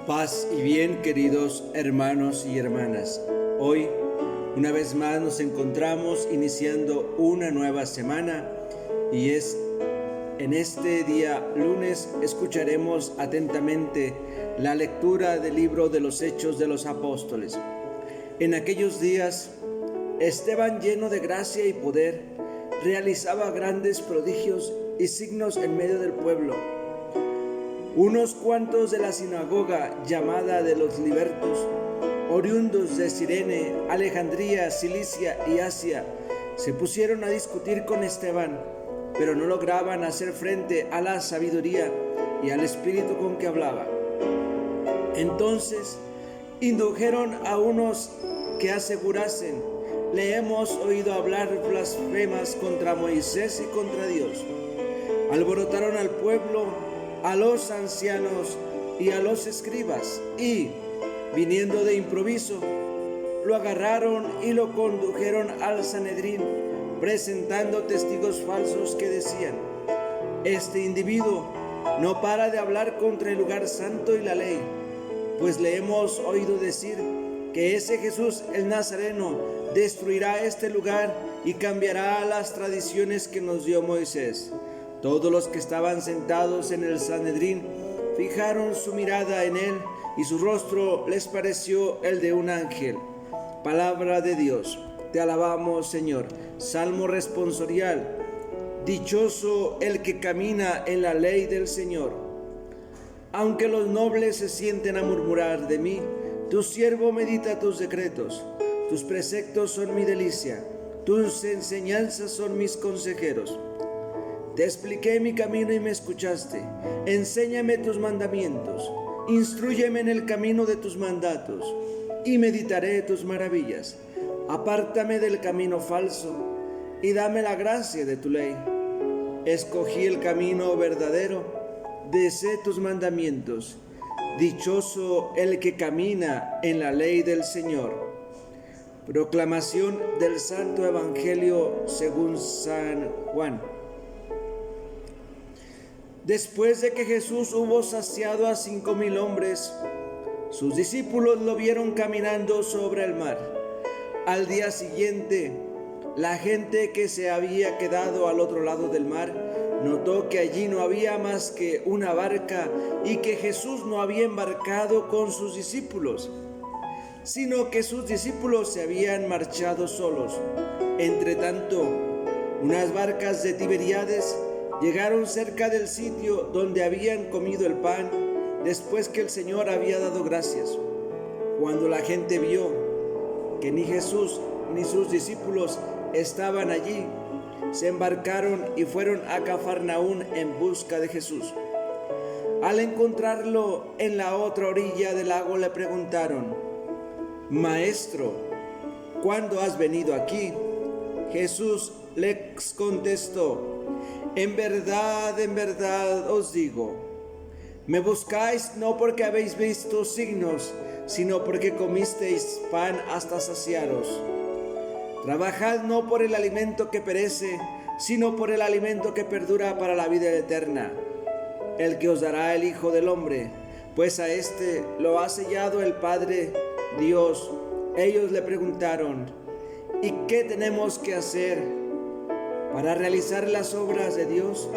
Paz y bien, queridos hermanos y hermanas. Hoy, una vez más, nos encontramos iniciando una nueva semana y en este día lunes escucharemos atentamente la lectura del libro de los Hechos de los Apóstoles. En aquellos días, Esteban, lleno de gracia y poder, realizaba grandes prodigios y signos en medio del pueblo. Unos cuantos de la sinagoga llamada de los libertos, oriundos de Cirene, Alejandría, Cilicia y Asia, se pusieron a discutir con Esteban, pero no lograban hacer frente a la sabiduría y al espíritu con que hablaba. Entonces indujeron a unos que asegurasen: le hemos oído hablar blasfemas contra Moisés y contra Dios. Alborotaron al pueblo, a los ancianos y a los escribas, y, viniendo de improviso, lo agarraron y lo condujeron al Sanedrín, presentando testigos falsos que decían: este individuo no para de hablar contra el lugar santo y la ley, pues le hemos oído decir que ese Jesús el Nazareno destruirá este lugar y cambiará las tradiciones que nos dio Moisés. Todos los que estaban sentados en el Sanedrín fijaron su mirada en él, y su rostro les pareció el de un ángel. Palabra de Dios. Te alabamos, Señor. Salmo responsorial. Dichoso el que camina en la ley del Señor. Aunque los nobles se sienten a murmurar de mí, tu siervo medita tus decretos. Tus preceptos son mi delicia, tus enseñanzas son mis consejeros. Te expliqué mi camino y me escuchaste. Enséñame tus mandamientos. Instrúyeme en el camino de tus mandatos, y meditaré tus maravillas. Apártame del camino falso, y dame la gracia de tu ley. Escogí el camino verdadero, deseé tus mandamientos. Dichoso el que camina en la ley del Señor. Proclamación del Santo Evangelio según San Juan. Después de que Jesús hubo saciado a 5,000 hombres, sus discípulos lo vieron caminando sobre el mar. Al día siguiente, la gente que se había quedado al otro lado del mar notó que allí no había más que una barca y que Jesús no había embarcado con sus discípulos, sino que sus discípulos se habían marchado solos. Entretanto, unas barcas de Tiberíades llegaron cerca del sitio donde habían comido el pan después que el Señor había dado gracias. Cuando la gente vio que ni Jesús ni sus discípulos estaban allí, se embarcaron y fueron a Cafarnaún en busca de Jesús. Al encontrarlo en la otra orilla del lago, le preguntaron: Maestro, ¿cuándo has venido aquí? Jesús les contestó: en verdad os digo, me buscáis no porque habéis visto signos, sino porque comisteis pan hasta saciaros. Trabajad no por el alimento que perece, sino por el alimento que perdura para la vida eterna, el que os dará el Hijo del Hombre, pues a este lo ha sellado el Padre Dios. Ellos le preguntaron: ¿y qué tenemos que hacer para realizar las obras de Dios?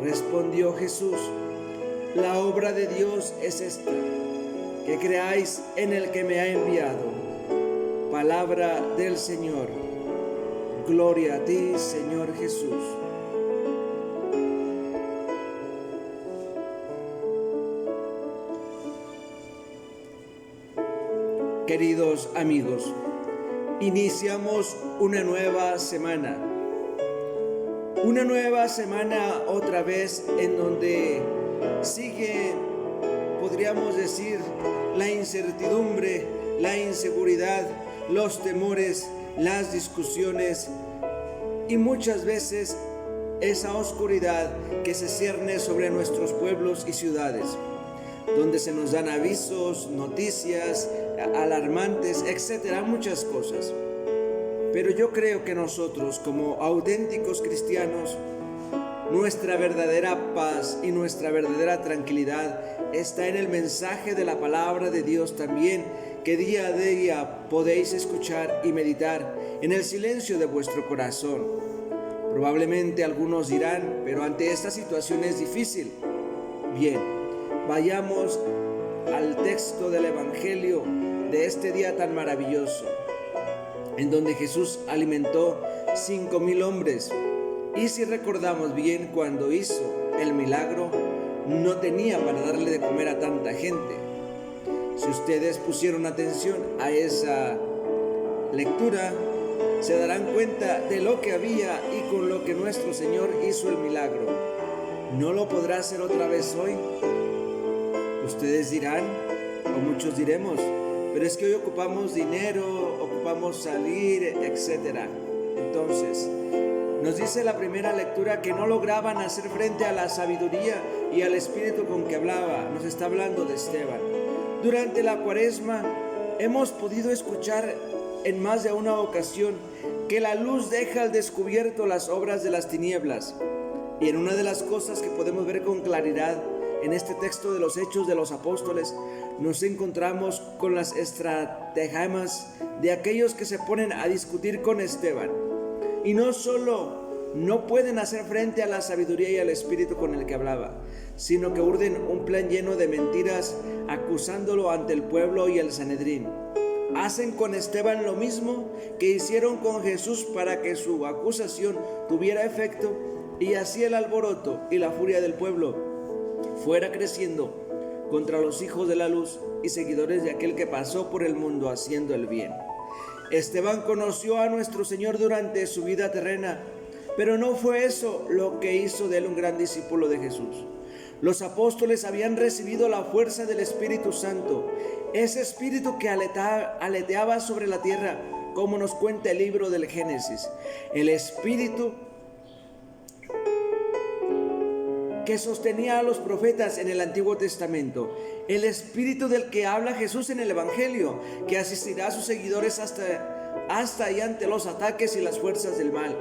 Respondió Jesús: la obra de Dios es esta, que creáis en el que me ha enviado. Palabra del Señor. Gloria a ti, Señor Jesús. Queridos amigos, iniciamos una nueva semana. Una nueva semana otra vez en donde sigue, podríamos decir, la incertidumbre, la inseguridad, los temores, las discusiones y muchas veces esa oscuridad que se cierne sobre nuestros pueblos y ciudades, donde se nos dan avisos, noticias alarmantes, etcétera, muchas cosas. Pero yo creo que nosotros, como auténticos cristianos, Nuestra verdadera paz y nuestra verdadera tranquilidad está en el mensaje de la palabra de Dios también, que día a día podéis escuchar y meditar en el silencio de vuestro corazón. Probablemente algunos dirán, pero ante esta situación es difícil. Bien, vayamos al texto del Evangelio de este día tan maravilloso, en donde Jesús alimentó 5,000 hombres. Y si recordamos bien, cuando hizo el milagro, no tenía para darle de comer a tanta gente. Si ustedes pusieron atención a esa lectura, se darán cuenta de lo que había y con lo que nuestro Señor hizo el milagro. ¿No lo podrá hacer otra vez hoy? Ustedes dirán, o muchos diremos, pero es que hoy ocupamos dinero, ocupamos salir, etc. Entonces, nos dice la primera lectura que no lograban hacer frente a la sabiduría y al espíritu con que hablaba. Nos está hablando de Esteban. Durante la Cuaresma hemos podido escuchar en más de una ocasión que la luz deja al descubierto las obras de las tinieblas. Y en una de las cosas que podemos ver con claridad en este texto de los Hechos de los Apóstoles, nos encontramos con las estratagemas de aquellos que se ponen a discutir con Esteban. Y no solo no pueden hacer frente a la sabiduría y al espíritu con el que hablaba, sino que urden un plan lleno de mentiras, acusándolo ante el pueblo y el Sanedrín. Hacen con Esteban lo mismo que hicieron con Jesús para que su acusación tuviera efecto, y así el alboroto y la furia del pueblo fuera creciendo contra los hijos de la luz y seguidores de aquel que pasó por el mundo haciendo el bien. Esteban conoció a nuestro Señor durante su vida terrena, pero no fue eso lo que hizo de él un gran discípulo de Jesús. Los apóstoles habían recibido la fuerza del Espíritu Santo, ese espíritu que aleteaba sobre la tierra, como nos cuenta el libro del Génesis. El espíritu que sostenía a los profetas en el Antiguo Testamento, el espíritu del que habla Jesús en el Evangelio, que asistirá a sus seguidores hasta y ante los ataques y las fuerzas del mal.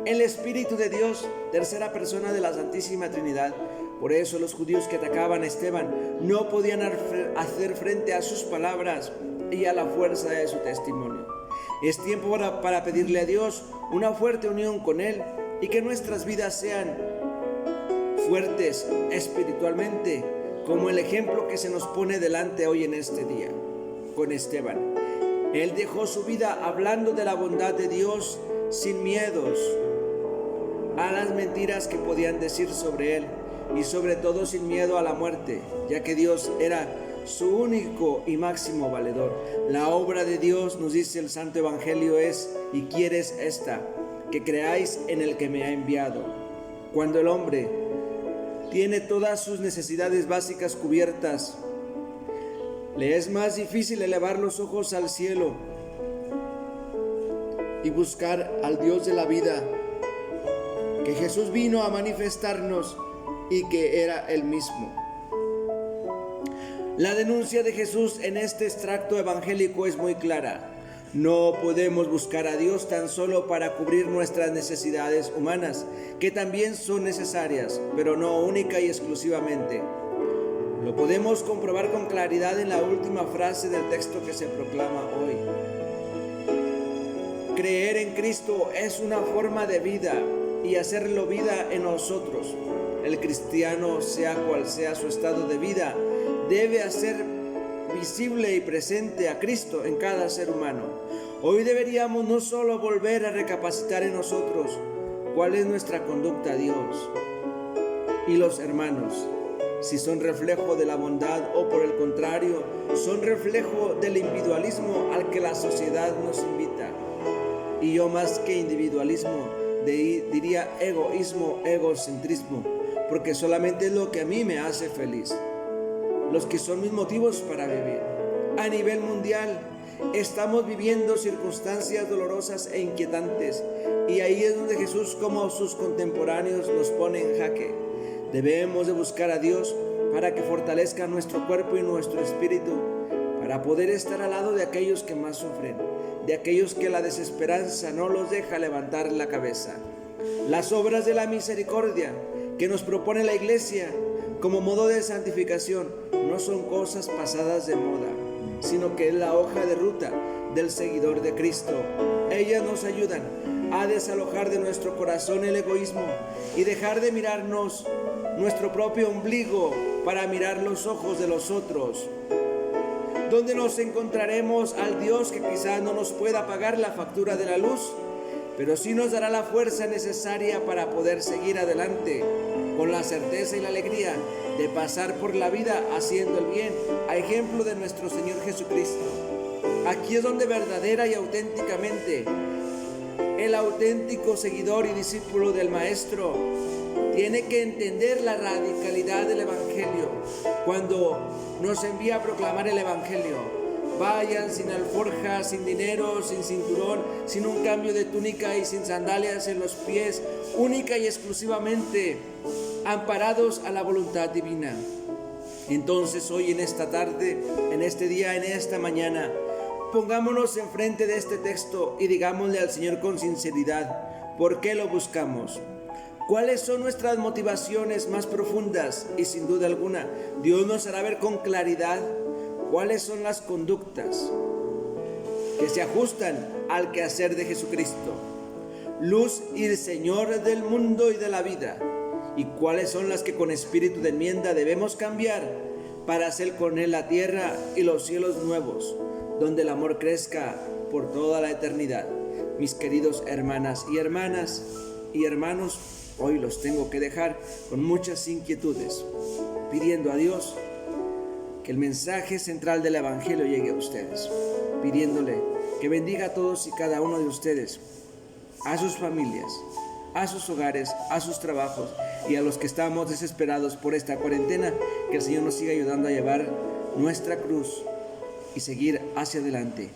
El Espíritu de Dios, tercera persona de la Santísima Trinidad. Por eso los judíos que atacaban a Esteban no podían hacer frente a sus palabras y a la fuerza de su testimonio. Es tiempo para pedirle a Dios una fuerte unión con Él y que nuestras vidas sean fuertes espiritualmente, como el ejemplo que se nos pone delante hoy en este día con Esteban. Él dejó su vida hablando de la bondad de Dios sin miedos a las mentiras que podían decir sobre él, y sobre todo sin miedo a la muerte, ya que Dios era su único y máximo valedor. La obra de Dios, nos dice el Santo Evangelio, es y quiere esta, que creáis en el que me ha enviado. Cuando el hombre tiene todas sus necesidades básicas cubiertas, le es más difícil elevar los ojos al cielo y buscar al Dios de la vida, que Jesús vino a manifestarnos y que era Él mismo. La denuncia de Jesús en este extracto evangélico es muy clara. No podemos buscar a Dios tan solo para cubrir nuestras necesidades humanas, que también son necesarias, pero no única y exclusivamente. Lo podemos comprobar con claridad en la última frase del texto que se proclama hoy. Creer en Cristo es una forma de vida y hacerlo vida en nosotros. El cristiano, sea cual sea su estado de vida, debe hacer visible y presente a Cristo en cada ser humano. Hoy deberíamos no solo volver a recapacitar en nosotros cuál es nuestra conducta a Dios y los hermanos, si son reflejo de la bondad o por el contrario, son reflejo del individualismo al que la sociedad nos invita. Y yo, más que individualismo, diría egoísmo, egocentrismo, porque solamente es lo que a mí me hace feliz, los que son mis motivos para vivir. A nivel mundial estamos viviendo circunstancias dolorosas e inquietantes, y ahí es donde Jesús, como sus contemporáneos, nos pone en jaque. Debemos de buscar a Dios para que fortalezca nuestro cuerpo y nuestro espíritu, para poder estar al lado de aquellos que más sufren, de aquellos que la desesperanza no los deja levantar la cabeza. Las obras de la misericordia que nos propone la Iglesia como modo de santificación no son cosas pasadas de moda, sino que es la hoja de ruta del seguidor de Cristo. Ellas nos ayudan a desalojar de nuestro corazón el egoísmo y dejar de mirarnos nuestro propio ombligo para mirar los ojos de los otros, donde nos encontraremos al Dios que quizás no nos pueda pagar la factura de la luz, pero sí nos dará la fuerza necesaria para poder seguir adelante con la certeza y la alegría de pasar por la vida haciendo el bien, a ejemplo de nuestro Señor Jesucristo. Aquí es donde verdadera y auténticamente el auténtico seguidor y discípulo del Maestro tiene que entender la radicalidad del Evangelio cuando nos envía a proclamar el Evangelio. Vayan sin alforja, sin dinero, sin cinturón, sin un cambio de túnica y sin sandalias en los pies, única y exclusivamente amparados a la voluntad divina. Entonces hoy en esta tarde, en este día, en esta mañana, pongámonos enfrente de este texto y digámosle al Señor con sinceridad, ¿por qué lo buscamos? ¿Cuáles son nuestras motivaciones más profundas? Y sin duda alguna, Dios nos hará ver con claridad cuáles son las conductas que se ajustan al quehacer de Jesucristo, luz y Señor del mundo y de la vida, y cuáles son las que con espíritu de enmienda debemos cambiar para hacer con Él la tierra y los cielos nuevos, donde el amor crezca por toda la eternidad. Mis queridos hermanas y hermanos, hoy los tengo que dejar con muchas inquietudes, pidiendo a Dios que el mensaje central del Evangelio llegue a ustedes, pidiéndole que bendiga a todos y cada uno de ustedes, a sus familias, a sus hogares, a sus trabajos, y a los que estamos desesperados por esta cuarentena, que el Señor nos siga ayudando a llevar nuestra cruz y seguir hacia adelante.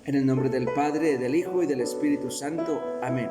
En el nombre del Padre, del Hijo y del Espíritu Santo. Amén.